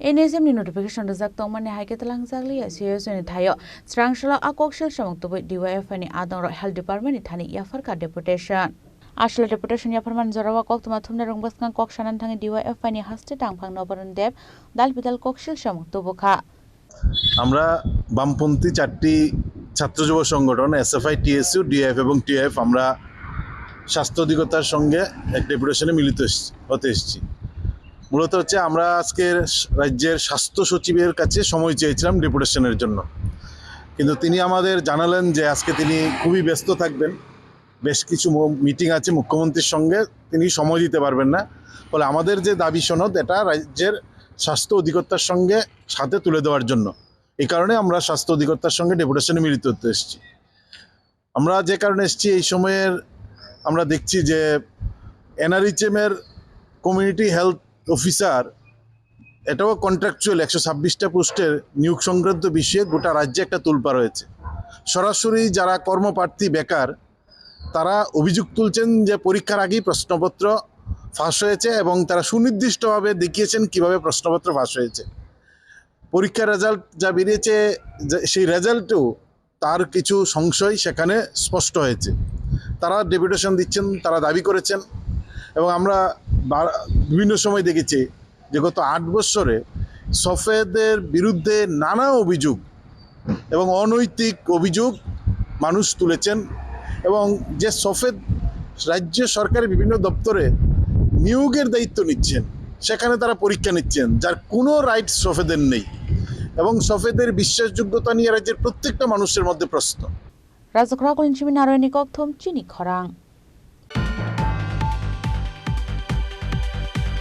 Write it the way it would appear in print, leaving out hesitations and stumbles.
NSM ni notification rizak tongmani haike talang zakli CSO ni thayo strangshla akok shil samok tobai DYF ni adong ro health department ni thani yafar ka deputation আসলে deputation ইয়াফারমান জরাওয়া cock তোমা থুমনে রংবাসকাং cock Sanan Than DYF ni হাসতে টাংফাং নবরণ দেব দাল বিদাল cock শিল সমক তবখা আমরা বামপন্থী চারটি ছাত্র যুব সংগঠন SFI TSU DYF এবং TIF আমরা স্বাস্থ্য অধিকর্তার সঙ্গে এক ডেপুটেশনে মিলিত হতে এসেছি। মূলত হচ্ছে আমরা আজকে রাজ্যের স্বাস্থ্য সচিবের কাছে সময় চেয়েছিলাম ডেপুটেশনের জন্য, কিন্তু তিনি আমাদের জানালেন যে আজকে তিনি খুবই ব্যস্ত থাকবেন, বেশ কিছু মিটিং আছে মুখ্যমন্ত্রীর সঙ্গে, তিনি সময় দিতে পারবেন না। ফলে আমাদের যে দাবি সনদ এটা রাজ্যের স্বাস্থ্য অধিকর্তার সঙ্গে সাথে তুলে দেওয়ার জন্য, এই কারণে আমরা স্বাস্থ্য অধিকর্তার সঙ্গে ডেপুটেশনে মিলিত হতে এসেছি। আমরা যে কারণে এসেছি, এই সময়ের আমরা দেখছি যে NRHM-এর কমিউনিটি হেলথ অফিসার এটাও কন্ট্রাকচুয়াল 126টা পোস্টের নিয়োগ সংক্রান্ত বিষয়ে গোটা রাজ্যে একটা তোলপাড় হয়েছে। সরাসরি যারা কর্মপ্রার্থী বেকার তারা অভিযোগ তুলছেন যে পরীক্ষার আগেই প্রশ্নপত্র ফাঁস হয়েছে এবং তারা সুনির্দিষ্টভাবে দেখিয়েছেন কিভাবে প্রশ্নপত্র ফাঁস হয়েছে। পরীক্ষার রেজাল্ট যা বেরিয়েছে সেই রেজাল্টেও তার কিছু সংশয় সেখানে স্পষ্ট হয়েছে। তারা ডেপুটেশন দিচ্ছেন, তারা দাবি করেছেন এবং আমরা বিভিন্ন সময় দেখেছি যে গত 8 বছরে সফেদের বিরুদ্ধে নানা অভিযোগ এবং অনৈতিক অভিযোগ মানুষ তুলেছেন এবং যে সফেদ রাজ্য সরকারের বিভিন্ন দপ্তরে নিয়োগের দায়িত্ব নিচ্ছেন সেখানে তারা পরীক্ষা নিচ্ছেন যার কোনো রাইট সফেদের নেই এবং সফেদের বিশ্বাসযোগ্যতা নিয়ে রাজ্যের প্রত্যেকটা মানুষের মধ্যে প্রশ্ন। রাজকরা কলিনচিমি নারায়ণী কক থম চিনি খরাং।